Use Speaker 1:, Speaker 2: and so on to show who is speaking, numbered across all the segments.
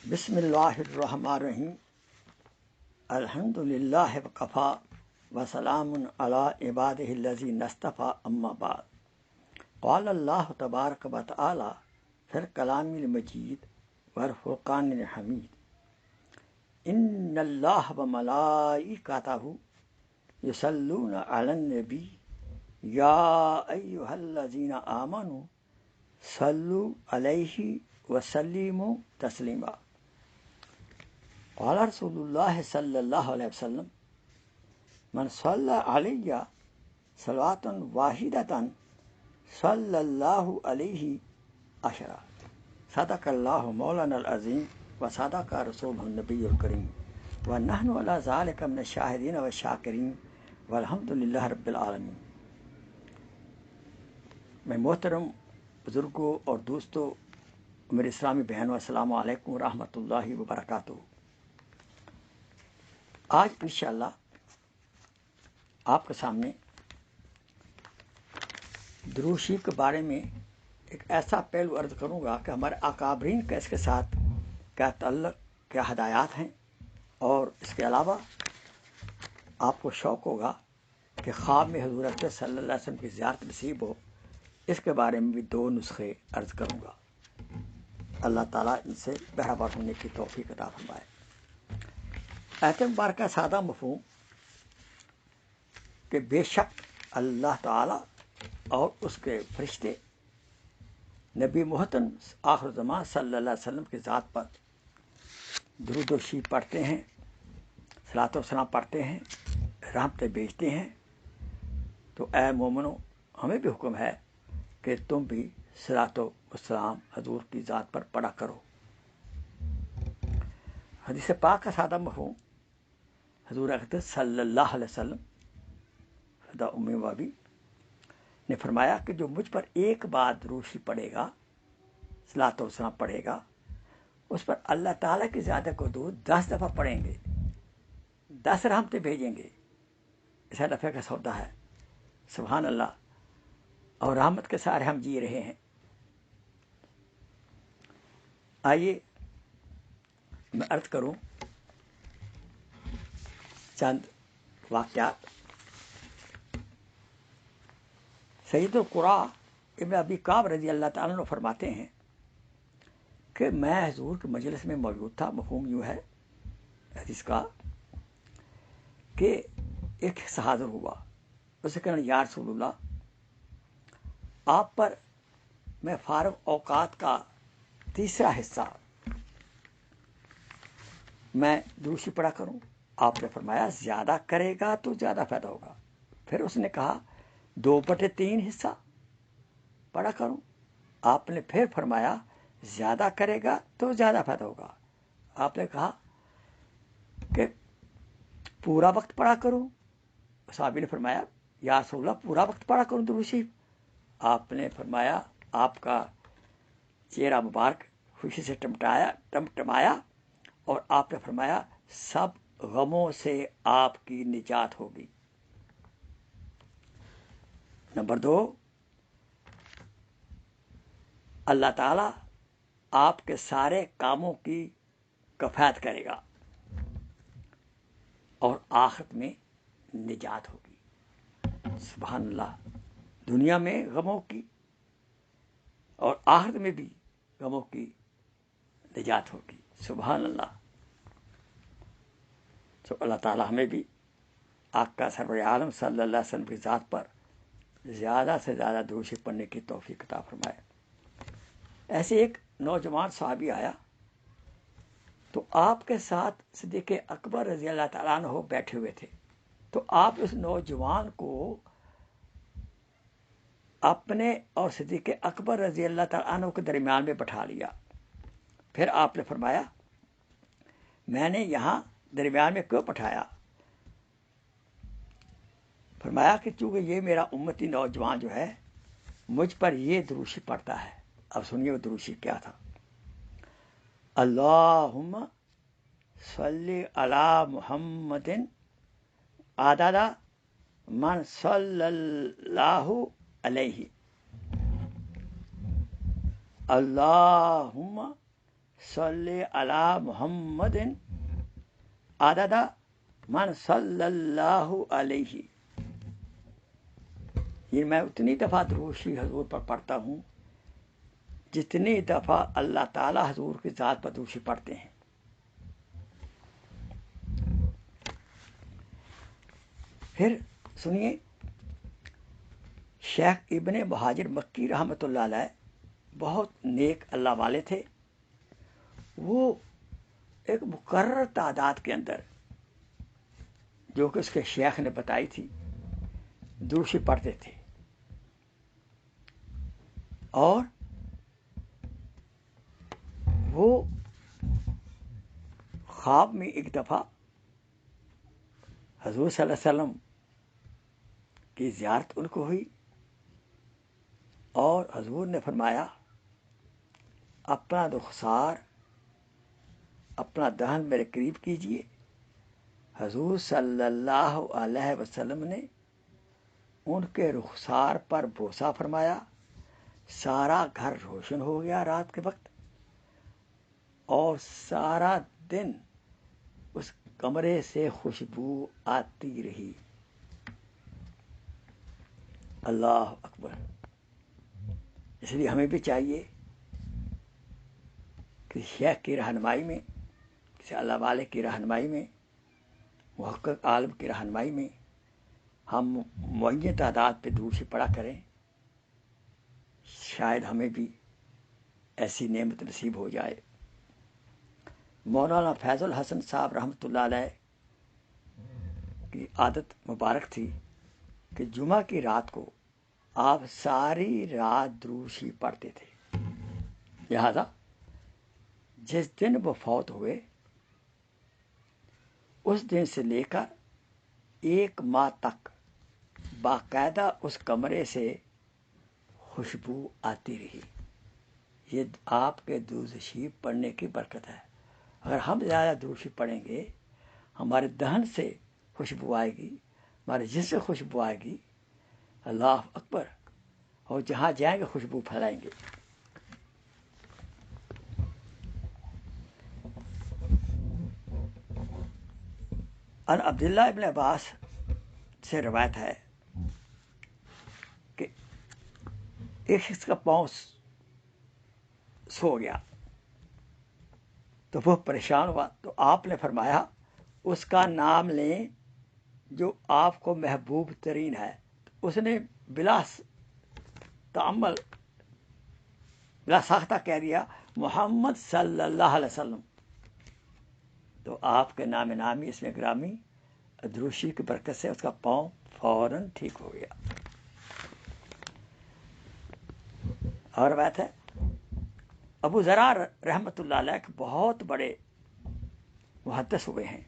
Speaker 1: بسم اللہ الرحمن الرحیم الحمد للہ وکفا وسلام علی عبادہ الذین اصطفیٰ اما بعد قال اللہ تبارک و تعالی فی الکلام المجید والفرقان الحمید ان اللہ وملائکتہ یصلون علی النبی یا ایہا الذین آمنوا صلوا علیہ وسلموا تسلیما قال رسول اللہ صلی اللہ علیہ وسلم من صلی علیہ صلوۃ واحدۃ صلی اللہ علیہ عشرہ صدق اللہ مولانا العظیم وصدق رسولہ النبی الکریم ونحن علی ذلک من الشاہدین والشاکرین والحمد للہ رب العالمین۔ میں محترم بزرگوں اور دوستوں، میرے اسلامی بہنوں، السلام علیکم ورحمۃ اللہ وبرکاتہ۔ آج انشاءاللہ آپ کے سامنے درود شریف کے بارے میں ایک ایسا پہلو عرض کروں گا کہ ہمارے اکابرین کا اس کے ساتھ کیا تعلق، کیا ہدایات ہیں، اور اس کے علاوہ آپ کو شوق ہوگا کہ خواب میں حضور اکرم صلی اللہ علیہ وسلم کی زیارت نصیب ہو، اس کے بارے میں بھی 2 نسخے عرض کروں گا۔ اللہ تعالیٰ ان سے بہرہ ہونے کی توفیق عطا فرمائے۔ آیت مبارکہ سادہ مفہوم کہ بے شک اللہ تعالیٰ اور اس کے فرشتے نبی محترم آخر زمان صلی اللہ علیہ وسلم کی ذات پر درود و شریف پڑھتے ہیں، صلاۃ و سلام پڑھتے ہیں، رحمتیں بھیجتے ہیں۔ تو اے مومنو، ہمیں بھی حکم ہے کہ تم بھی صلاۃ و سلام حضور کی ذات پر پڑھا کرو۔ حدیث پاک کا سادہ مفہوم، حضور اکرم صلی اللہ علیہ وسلم فدا ام وابی نے فرمایا کہ جو مجھ پر ایک بار درود شریف پڑھے گا، صلاۃ و سلام پڑھے گا، اس پر اللہ تعالیٰ کی زیادہ کو درود 10 دفعہ پڑھیں گے، 10 رحمتیں بھیجیں گے۔ اس نفع کا سودا ہے، سبحان اللہ۔ اور رحمت کے سارے ہم جی رہے ہیں۔ آئیے میں عرض کروں چند واقعات۔ سید القراء ابن ابی کعب رضی اللہ تعالیٰ عنہ فرماتے ہیں کہ میں حضور کے مجلس میں موجود تھا۔ مفہوم یوں ہے حدیث کا کہ ایک حصہ حاضر ہوا، اسے کہنا یا رسول اللہ، آپ پر میں فارغ اوقات کا تیسرا حصہ میں درود شریف پڑھا کروں؟ آپ نے فرمایا زیادہ کرے گا تو زیادہ فائدہ ہوگا۔ پھر اس نے کہا 2/3 حصہ پڑھا کروں؟ آپ نے پھر فرمایا زیادہ کرے گا تو زیادہ فائدہ ہوگا۔ آپ نے کہا کہ پورا وقت پڑھا کروں؟ صحابی نے فرمایا یا رسول اللہ، پورا وقت پڑھا کروں درود شریف؟ آپ نے فرمایا، آپ کا چہرہ مبارک خوشی سے ٹمٹمایا اور آپ نے فرمایا سب غموں سے آپ کی نجات ہوگی۔ نمبر 2، اللہ تعالیٰ آپ کے سارے کاموں کی کفایت کرے گا اور آخرت میں نجات ہوگی۔ سبحان اللہ۔ دنیا میں غموں کی اور آخرت میں بھی غموں کی نجات ہوگی۔ سبحان اللہ۔ تو اللہ تعالیٰ ہمیں بھی آقا سرور عالم صلی اللہ علیہ وسلم کی ذات پر زیادہ سے زیادہ درود شریف پڑھنے کی توفیق عطا فرمائے۔ ایسے ایک نوجوان صحابی آیا تو آپ کے ساتھ صدیق اکبر رضی اللہ تعالیٰ عنہ بیٹھے ہوئے تھے۔ تو آپ اس نوجوان کو اپنے اور صدیق اکبر رضی اللہ تعالیٰ عنہ کے درمیان میں بٹھا لیا۔ پھر آپ نے فرمایا میں نے یہاں درمیان میں کیوں بٹھایا؟ فرمایا کہ چونکہ یہ میرا امتی نوجوان جو ہے مجھ پر یہ درود شریف پڑھتا ہے۔ اب سنیے وہ درود شریف کیا تھا۔ اللہم صلی علی محمد عدد من صلی اللہ علیہ، اللہم صلی علی محمد عدد من صلی اللہ علیہ. یہ میں اتنی دفعہ دروشی حضور پر پڑھتا ہوں جتنی دفعہ اللہ تعالی حضور کی ذات پر دروشی پڑھتے ہیں. پھر سنیے، شیخ ابن مہاجر مکی رحمۃ اللہ علیہ بہت نیک اللہ والے تھے. وہ ایک مقرر تعداد کے اندر جو کہ اس کے شیخ نے بتائی تھی دروشی پڑھتے تھے. اور وہ خواب میں ایک دفعہ حضور صلی اللہ علیہ وسلم کی زیارت ان کو ہوئی اور حضور نے فرمایا اپنا رخسار اپنا دہن میرے قریب کیجئے. حضور صلی اللہ علیہ وسلم نے ان کے رخسار پر بوسہ فرمایا. سارا گھر روشن ہو گیا رات کے وقت اور سارا دن اس کمرے سے خوشبو آتی رہی. اللہ اکبر. اس لیے ہمیں بھی چاہیے کہ شیخ کی رہنمائی میں، کسی اللہ والے کی رہنمائی میں، محقق عالم کی رہنمائی میں ہم معین تعداد پہ دروشی پڑھا کریں. شاید ہمیں بھی ایسی نعمت نصیب ہو جائے. مولانا فیض الحسن صاحب رحمۃ اللہ علیہ کی عادت مبارک تھی کہ جمعہ کی رات کو آپ ساری رات دروشی پڑھتے تھے. لہذا جس دن وہ فوت ہوئے اس دن سے لے کر 1 ماہ تک باقاعدہ اس کمرے سے خوشبو آتی رہی. یہ آپ کے درود شریف پڑھنے کی برکت ہے. اگر ہم زیادہ درود شریف پڑھیں گے ہمارے دہن سے خوشبو آئے گی، ہمارے جسم سے خوشبو آئے گی. اللہ اکبر. اور جہاں جائیں گے خوشبو پھیلائیں گے. ان عبداللہ ابن عباس سے روایت ہے کہ ایک شخص کا پاؤں سو گیا تو وہ پریشان ہوا تو آپ نے فرمایا اس کا نام لیں جو آپ کو محبوب ترین ہے. اس نے بلا تعمل بلا ساختہ کہہ دیا محمد صلی اللہ علیہ وسلم. تو آپ کے نام نامی اس میں گرامی دروشی کی برکت سے اس کا پاؤں فوراً ٹھیک ہو گیا. اور بات ہے ابو ذرا رحمۃ اللہ علیہ کے بہت بڑے محدث ہوئے ہیں.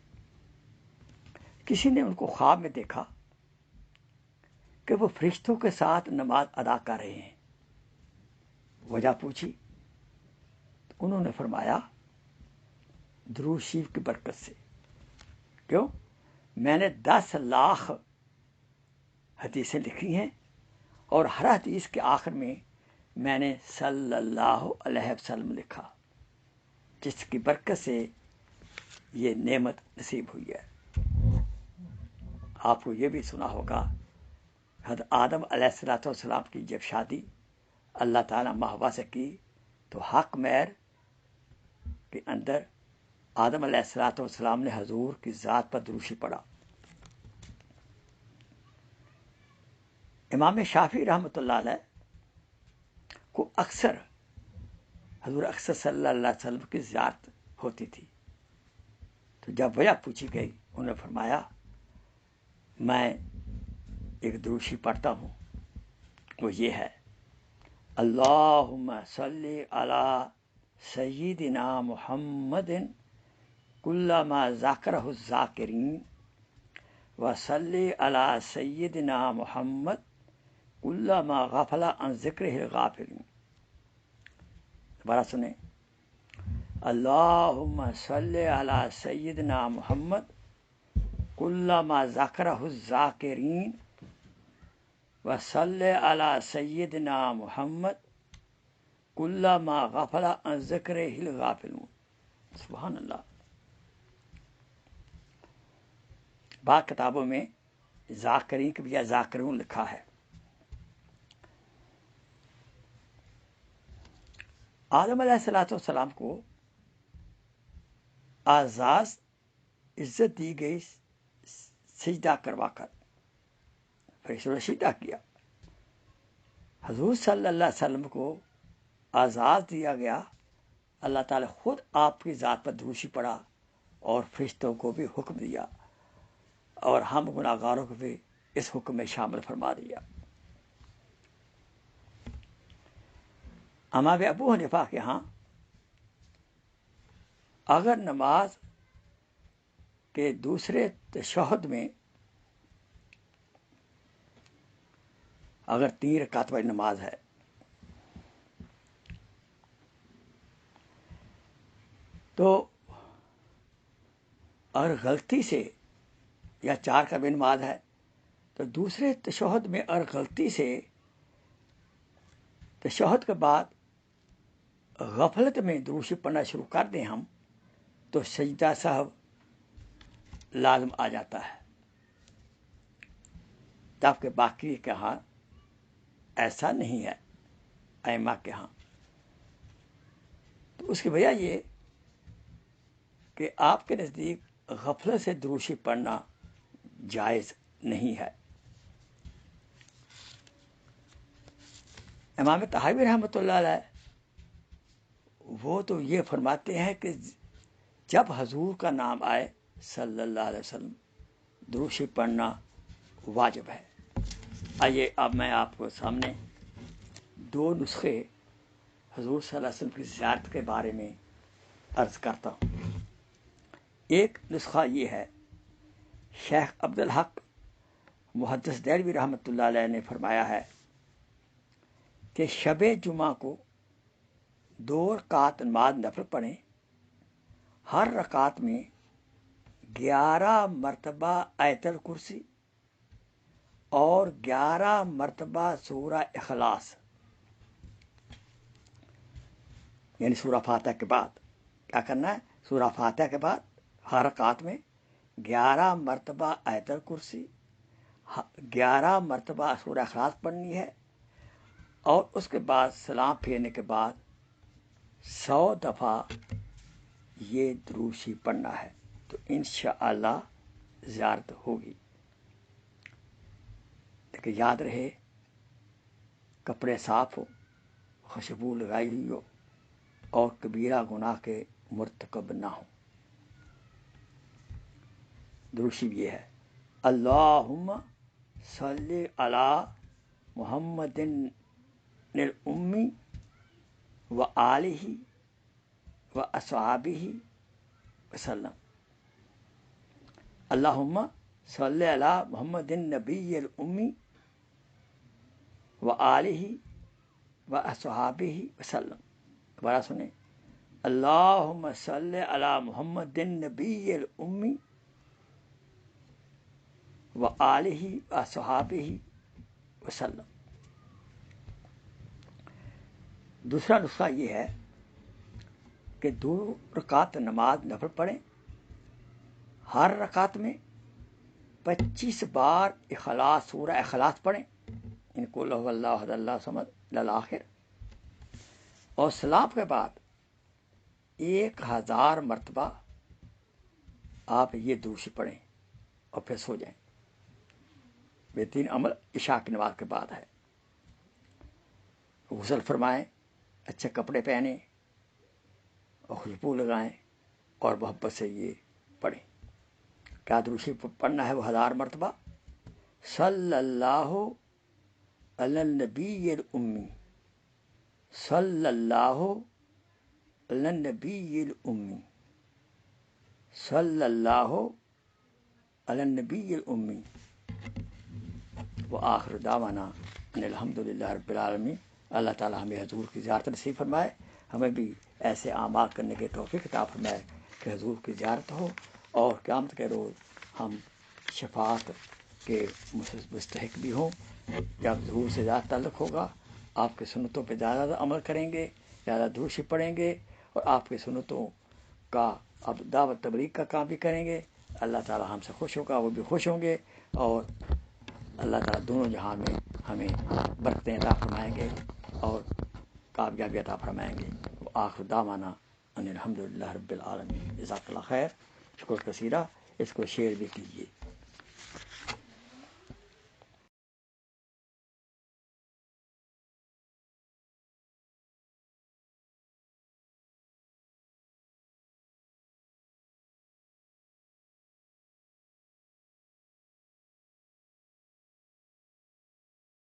Speaker 1: کسی نے ان کو خواب میں دیکھا کہ وہ فرشتوں کے ساتھ نماز ادا کر رہے ہیں. وجہ پوچھی تو انہوں نے فرمایا درود شریف کی برکت سے. کیوں؟ میں نے 10 لاکھ حدیثیں لکھی ہیں اور ہر حدیث کے آخر میں میں نے صلی اللہ علیہ وسلم لکھا، جس کی برکت سے یہ نعمت نصیب ہوئی ہے. آپ کو یہ بھی سنا ہوگا حضرت آدم علیہ السلام کی جب شادی اللہ تعالیٰ محوا سے کی تو حق مہر کے اندر آدم علیہ السلام نے حضور کی ذات پر دروشی پڑھا. امام شافعی رحمۃ اللہ علیہ کو اکثر حضور اکثر صلی اللہ علیہ وسلم کی زیارت ہوتی تھی. تو جب وجہ پوچھی گئی انہوں نے فرمایا میں ایک دروشی پڑھتا ہوں، وہ یہ ہے اللہم صلی علی سیدنا محمد کلما ذاکرہ الذاکرین وصلی علی سیدنا محمد کلما غفل عن ذکرہ الغافلین. دوبارہ سنیں اللہم صلی علی سیدنا محمد کلما ذکرہ الذاکرین وصلی علی سیدنا محمد کلما غفل عن ذکرہ الغافلون. سبحان اللہ. بعض کتابوں میں ذاکرین کے بجائے ذاکرون لکھا ہے. آدم علیہ السلام کو اعزاز عزت دی گئی سجدہ کروا کر. فرشتوں نے سجدہ کیا. حضور صلی اللہ علیہ وسلم کو اعزاز دیا گیا. اللہ تعالیٰ خود آپ کی ذات پر دروشی پڑا اور فرشتوں کو بھی حکم دیا اور ہم گناہ گاروں کو بھی اس حکم میں شامل فرما دیا. امام ابو حنیفہ کے ہاں اگر نماز کے دوسرے تشہد میں اگر 3 رکعت والی نماز ہے تو اگر غلطی سے یا 4 کا بھی نماز ہے تو دوسرے تشہد میں اگر غلطی سے تشہد کے بعد غفلت میں دروشی پڑھنا شروع کر دیں ہم تو سجدہ سہو لازم آ جاتا ہے. جبکہ باقی کے ہاں ایسا نہیں ہے. ائمہ کے ہاں تو اس کی وجہ یہ کہ آپ کے نزدیک غفلت سے دروشی پڑھنا جائز نہیں ہے. امام طحاوی رحمۃ اللہ علیہ وہ تو یہ فرماتے ہیں کہ جب حضور کا نام آئے صلی اللہ علیہ وسلم دروشی پڑھنا واجب ہے. آئیے اب میں آپ کو سامنے 2 نسخے حضور صلی اللہ علیہ وسلم کی زیارت کے بارے میں عرض کرتا ہوں. ایک نسخہ یہ ہے، شیخ عبدالحق محدث دہلوی رحمۃ اللہ علیہ نے فرمایا ہے کہ شب جمعہ کو 2 رکعت نماز نفل پڑھیں. ہر رکعت میں 11 مرتبہ آیت الکرسی اور 11 مرتبہ سورہ اخلاص، یعنی سورہ فاتحہ کے بعد کیا کرنا ہے؟ سورہ فاتحہ کے بعد ہر رکعت میں 11 مرتبہ آیت الکرسی، 11 مرتبہ سورہ اخلاص پڑھنی ہے اور اس کے بعد سلام پھیرنے کے بعد 100 دفعہ یہ دروشی پڑھنا ہے. تو انشاءاللہ زیارت ہوگی. لیکن یاد رہے کپڑے صاف ہو، خوشبو لگائی ہوئی ہو اور کبیرہ گناہ کے مرتکب نہ ہو. دروشی یہ ہے، اللہم صلی علی محمد الامی و آلہ و اصحابہ وسلم. اللہم صلی علی محمد النبی الامی و آلہ و اصحابہ وسلم. دوبارہ سنیں، اللہم صلی علی محمد النبی الامی و آلہ و اصحابہ وسلم. دوسرا نسخہ یہ ہے کہ 2 رکعت نماز نفل پڑھیں. ہر رکعت میں 25 بار اخلاص، سورہ اخلاص پڑھیں، ان کو قل هو اللہ احد اللہ الصمد للآخر، اور سلام کے بعد 1000 مرتبہ آپ یہ دروشی پڑھیں اور پھر سو جائیں. بہترین عمل عشاء کی نماز کے بعد ہے. غسل فرمائیں، اچھے کپڑے پہنیں اور خوشبو لگائیں اور محبت سے یہ پڑھیں. کیا دروشی پڑھنا ہے؟ وہ 1000 مرتبہ صلی اللہ علی النبی الامی، صلی اللہ علی النبی الامی، صلی اللہ علی النبی الامی. وآخر دعوانا ان الحمدللہ رب العالمین. اللہ تعالیٰ ہمیں حضور کی زیارت نصیب فرمائے، ہمیں بھی ایسے اعمال کرنے کے توفیق عطا فرمائے کہ حضور کی زیارت ہو اور قیامت کے روز ہم شفاعت کے مستحق بھی ہوں. جب حضور سے زیادہ تعلق ہوگا آپ کی سنتوں پہ زیادہ عمل کریں گے، زیادہ درود پڑھیں گے، اور آپ کی سنتوں کا اب دعوت تبلیغ کا کام بھی کریں گے، اللہ تعالی ہم سے خوش ہوگا، وہ بھی خوش ہوں گے، اور اللہ تعالیٰ دونوں جہان میں ہمیں برکتیں عطا فرمائیں گے اور کامیابی عطا فرمائیں گے۔ آخر دعوانا ان الحمدللہ رب العالمین۔ جزاک اللہ خیر، شکر کثیرہ۔ اس کو شیئر بھی کیجیے۔